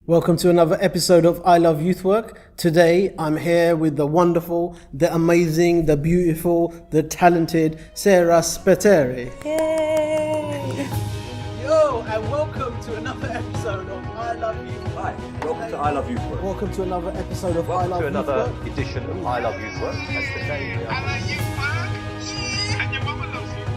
Welcome to another episode of I Love Youth Work. Today I'm here with the wonderful, the amazing, the beautiful, the talented Sarah Spiteri. Yay! Yo, and welcome to another episode of I Love Youth Work. Hi, welcome to I Love Youth Work. Welcome to another episode of I Welcome Love to Youth another Work. edition of I Love Youth Work. That's the name. I like youth work, and your mama loves youth work.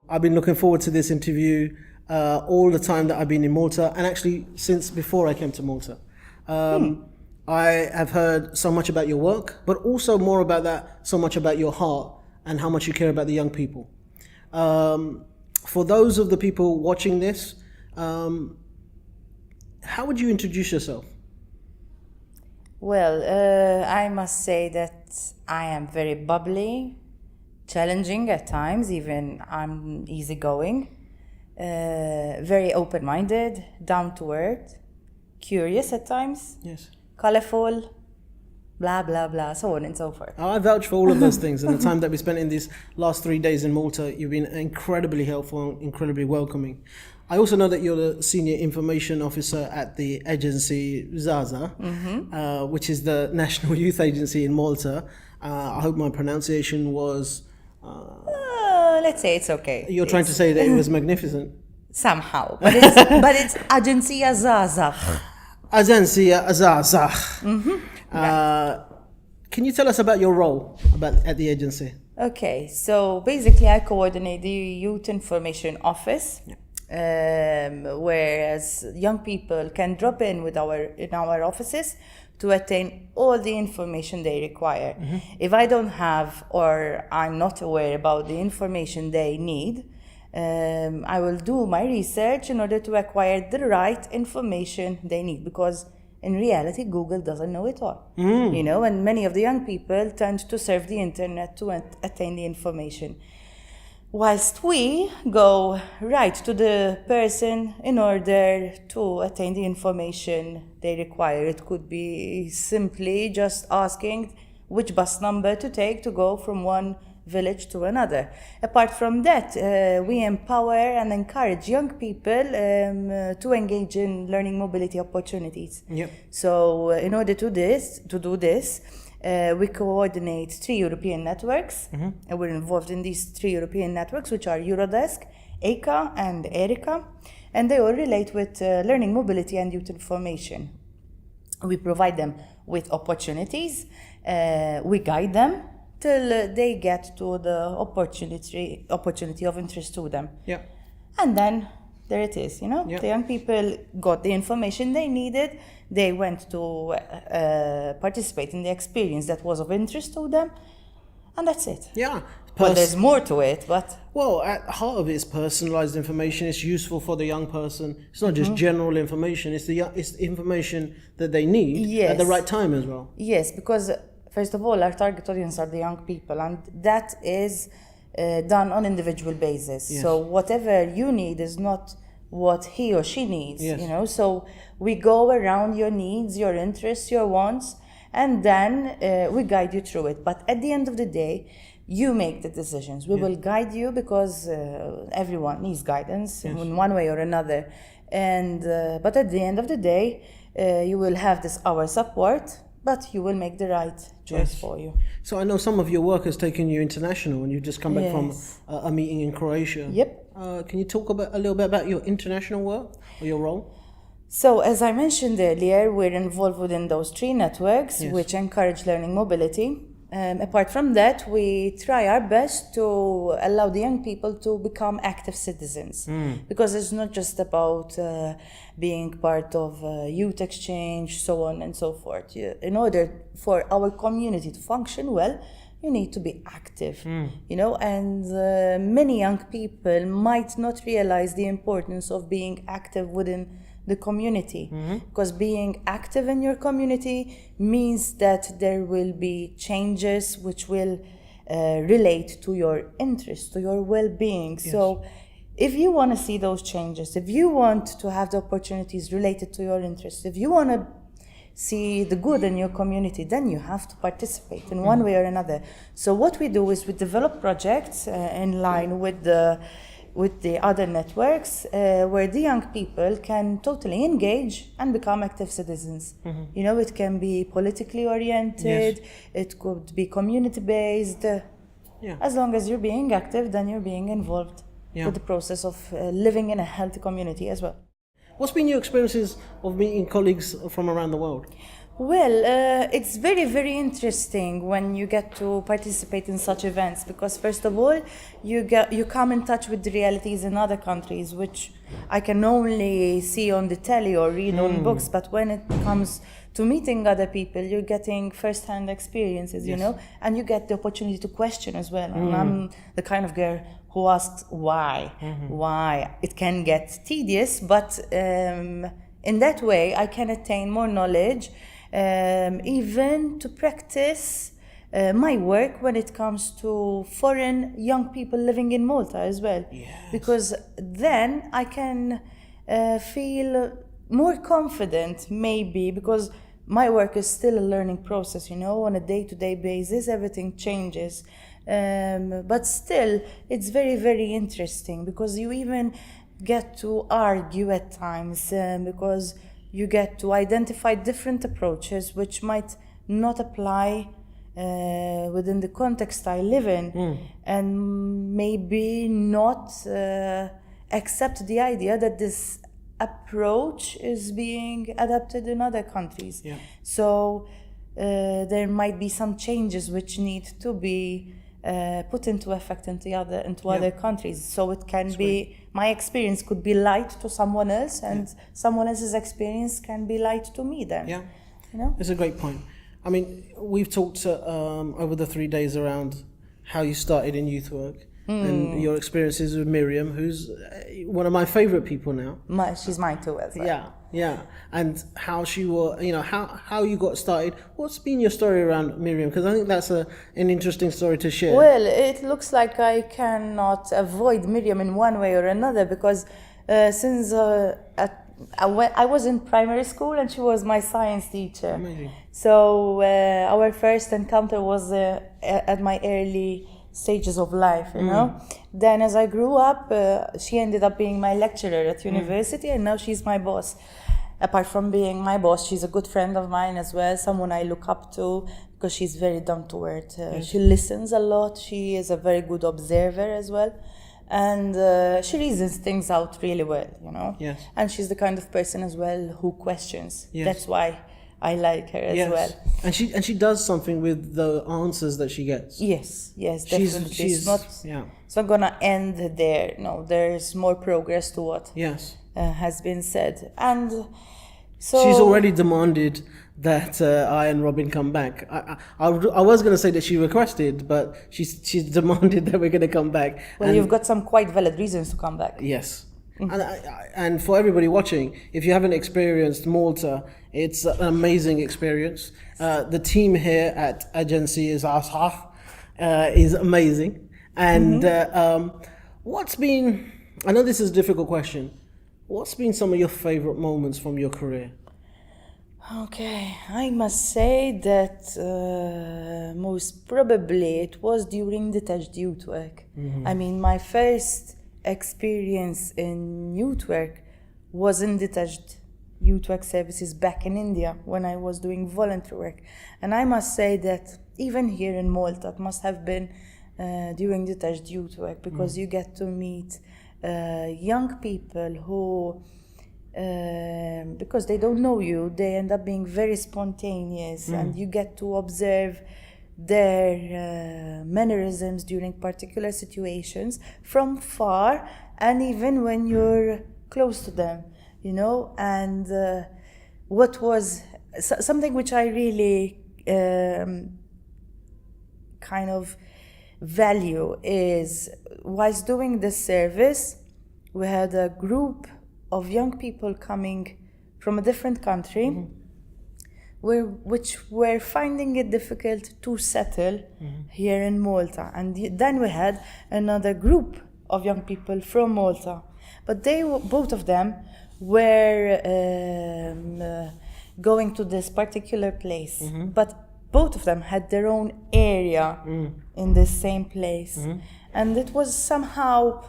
I've been looking forward to this interview all the time that I've been in Malta, and actually since before I came to Malta. I have heard so much about your work, but also more about that, so much about your heart and how much you care about the young people. For those of the people watching this, how would you introduce yourself? Well, I must say that I am very bubbly, challenging at times, even I'm easygoing, very open-minded, down-to-earth, curious at times, Yes. colorful, blah, blah, blah, so on and so forth. I vouch for all of those things. And the time that we spent in these last 3 days in Malta, you've been incredibly helpful, incredibly welcoming. I also know that you're the Senior Information Officer at the Agenzija Zghazagh, which is the National Youth Agency in Malta. I hope my pronunciation was... Let's say it's okay. You're trying to say that it was magnificent. Somehow, but it's Agenzija Zghazagh. Agenzija Zghazagh. Can you tell us about your role at the agency? Okay, so basically I coordinate the Youth Information Office, whereas young people can drop in our offices to attain all the information they require. If I don't have or I'm not aware about the information they need, I will do my research in order to acquire the right information they need, because in reality, Google doesn't know it all, you know, and many of the young people tend to surf the internet to attain the information. Whilst we go right to the person in order to attain the information they require. It could be simply just asking which bus number to take to go from one village to another. Apart from that, we empower and encourage young people to engage in learning mobility opportunities. Yep. So in order to do this, we coordinate 3 European networks, and we're involved in these 3 European networks, which are Eurodesk, ECA, and ERICA, and they all relate with learning mobility and youth information. We provide them with opportunities, we guide them till they get to the opportunity of interest to them. Yeah. And then there it is, you know, Yeah. the young people got the information they needed, they went to participate in the experience that was of interest to them, and that's it. Yeah. Well, there's more to it, but Well, at the heart of it is personalized information. It's useful for the young person. It's not just general information. It's the information that they need at the Yes. right time as well. yes, because first of all, our target audience are the young people, and that is done on individual basis. Yes. So whatever you need is not what he or she needs, Yes. you know. So we go around your needs, your interests, your wants, and then we guide you through it. But at the end of the day, you make the decisions. We will guide you because everyone needs guidance in one way or another. And but at the end of the day, you will have our support, but you will make the right choice for you. So I know some of your work has taken you international, and you've just come back from Yes. a meeting in Croatia. Yep. Can you talk a little bit about your international work or your role? So, as I mentioned earlier, we're involved within those 3 networks, Yes. which encourage learning mobility. Apart from that, we try our best to allow the young people to become active citizens, because it's not just about being part of youth exchange, so on and so forth. In order for our community to function well, you need to be active, you know, and many young people might not realize the importance of being active within the community, because being active in your community means that there will be changes which will relate to your interests, to your well-being. Yes. So if you want to see those changes, if you want to have the opportunities related to your interests, if you want to see the good in your community, then you have to participate in one way or another. So what we do is we develop projects in line with the other networks where the young people can totally engage and become active citizens. You know, it can be politically oriented, it could be community-based. As long as you're being active, then you're being involved with the process of living in a healthy community as well. What's been your experiences of meeting colleagues from around the world? Well, it's very, very interesting when you get to participate in such events because, first of all, you come in touch with the realities in other countries, which I can only see on the telly or read on books. But when it comes to meeting other people, you're getting first-hand experiences, you know, and you get the opportunity to question as well. And I'm the kind of girl who asks why. It can get tedious, but in that way, I can attain more knowledge. Even to practice my work when it comes to foreign young people living in Malta as well. Because then I can feel more confident, maybe, because my work is still a learning process, you know, on a day-to-day basis, everything changes. But still, it's very, very interesting because you even get to argue at times because you get to identify different approaches which might not apply within the context I live in, and maybe not accept the idea that this approach is being adapted in other countries. So there might be some changes which need to be put into effect into other countries. So it can be, my experience could be light to someone else, and someone else's experience can be light to me then. Yeah, you know? It's a great point. I mean, we've talked over the 3 days around how you started in youth work and your experiences with Miriam, who's one of my favorite people now. She's mine too as well. Yeah, and how she was, you know, how you got started. What's been your story around Miriam? Because I think that's an interesting story to share. Well, it looks like I cannot avoid Miriam in one way or another because since I was in primary school and she was my science teacher. Amazing. So our first encounter was at my early stages of life, you know. Then as I grew up, she ended up being my lecturer at university, and now she's my boss. Apart from being my boss, she's a good friend of mine as well, someone I look up to because she's very down to earth. She listens a lot, she is a very good observer as well, and she reasons things out really well, you know. And she's the kind of person as well who questions. That's why I like her as well. And she does something with the answers that she gets. Yes, definitely. She's It's not gonna end there. No, there's more progress to what has been said. And so she's already demanded that I and Robin come back. I was going to say that she requested, but she's demanded that we're going to come back. Well, you've got some quite valid reasons to come back. Yes. And for everybody watching, if you haven't experienced Malta, it's an amazing experience. The team here at Agenzija Zghazagh is amazing. And what's been, I know this is a difficult question, what's been some of your favorite moments from your career? Okay, I must say that most probably it was during detached youth work. I mean, my first experience in youth work was in detached youth work services back in India when I was doing voluntary work. And I must say that even here in Malta, it must have been during detached youth work because you get to meet young people who, because they don't know you, they end up being very spontaneous and you get to observe their mannerisms during particular situations from far and even when you're close to them, you know. And what was something which I really kind of value is, whilst doing this service, we had a group of young people coming from a different country which were finding it difficult to settle here in Malta. And then we had another group of young people from Malta. But both of them were going to this particular place, but both of them had their own area in the same place, and it was somehow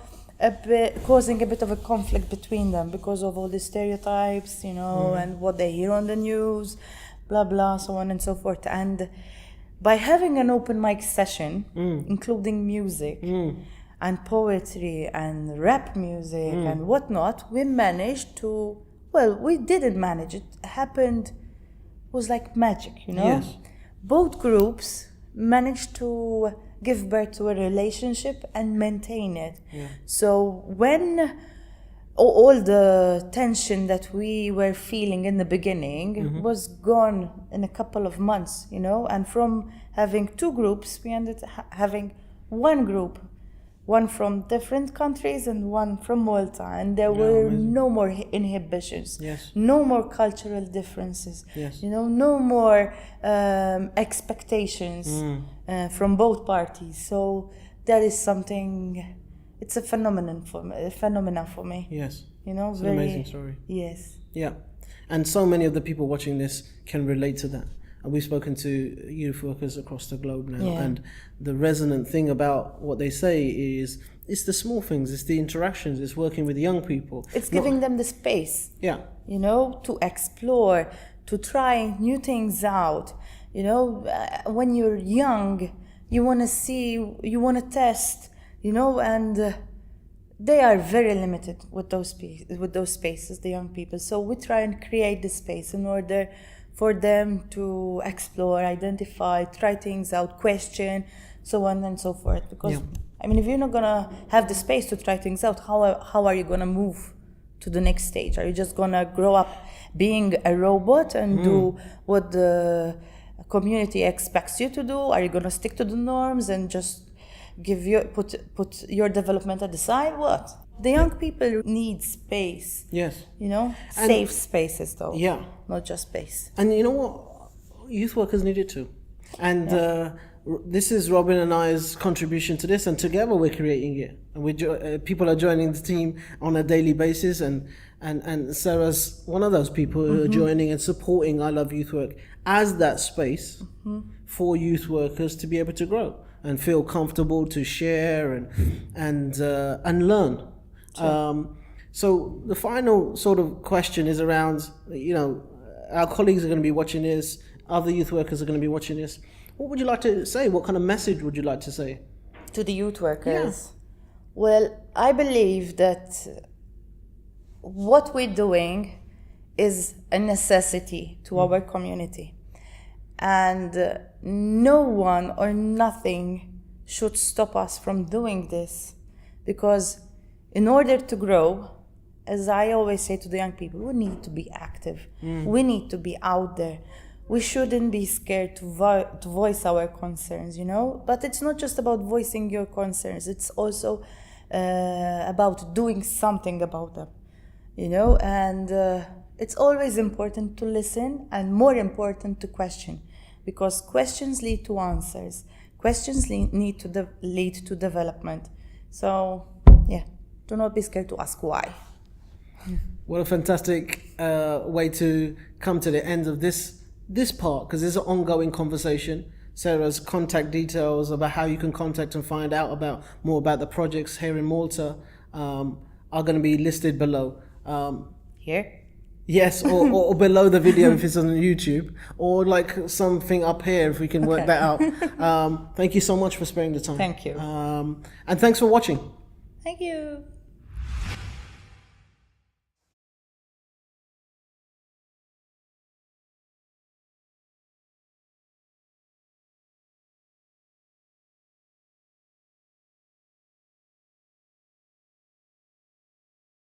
causing a bit of a conflict between them because of all the stereotypes, and what they hear on the news, blah blah, so on and so forth. And by having an open mic session, including music and poetry and rap music and whatnot, we managed to, well, we didn't manage, it happened, it was like magic, Yes. Both groups managed to give birth to a relationship and maintain it. So when all the tension that we were feeling in the beginning was gone in a couple of months, and from having two groups, we ended having one group, one from different countries and one from Malta, and there were no more inhibitions, no more cultural differences, no more expectations from both parties. So that is something, it's a phenomenon for me. Yes. It's an amazing story. Yes. Yeah. And so many of the people watching this can relate to that. And we've spoken to youth workers across the globe now, and the resonant thing about what they say is it's the small things, it's the interactions, it's working with young people. It's giving them the space, yeah, to explore, to try new things out. When you're young, you want to see, you want to test, and they are very limited with those spaces, the young people. So we try and create the space in order for them to explore, identify, try things out, question, so on and so forth. Because, if you're not going to have the space to try things out, how are you going to move to the next stage? Are you just going to grow up being a robot and do what the community expects you to do? Are you going to stick to the norms and just put your development at the side? What? The young people need space. Yes. Safe spaces though. Yeah. Not just space. And you know what? Youth workers need it too. And this is Robin and I's contribution to this, and together we're creating it. And people are joining the team on a daily basis, and Sarah's one of those people who are joining and supporting I Love Youth Work as that space for youth workers to be able to grow and feel comfortable to share and learn. Sure. So the final sort of question is around, our colleagues are going to be watching this, other youth workers are going to be watching this. What would you like to say? What kind of message would you like to say? To the youth workers? Well, I believe that what we're doing is a necessity to our community. And no one or nothing should stop us from doing this. Because in order to grow, as I always say to the young people, we need to be active. We need to be out there. We shouldn't be scared to voice our concerns, But it's not just about voicing your concerns. It's also about doing something about them, And it's always important to listen, and more important to question. Because questions lead to answers. Questions lead to development. So, do not be scared to ask why. What a fantastic way to come to the end of this part, because there's an ongoing conversation. Sarah's contact details about how you can contact and find out more about the projects here in Malta are going to be listed below. Here? Yes, or below the video if it's on YouTube, or like something up here if we can work that out. Thank you so much for sparing the time. Thank you. And thanks for watching. Thank you.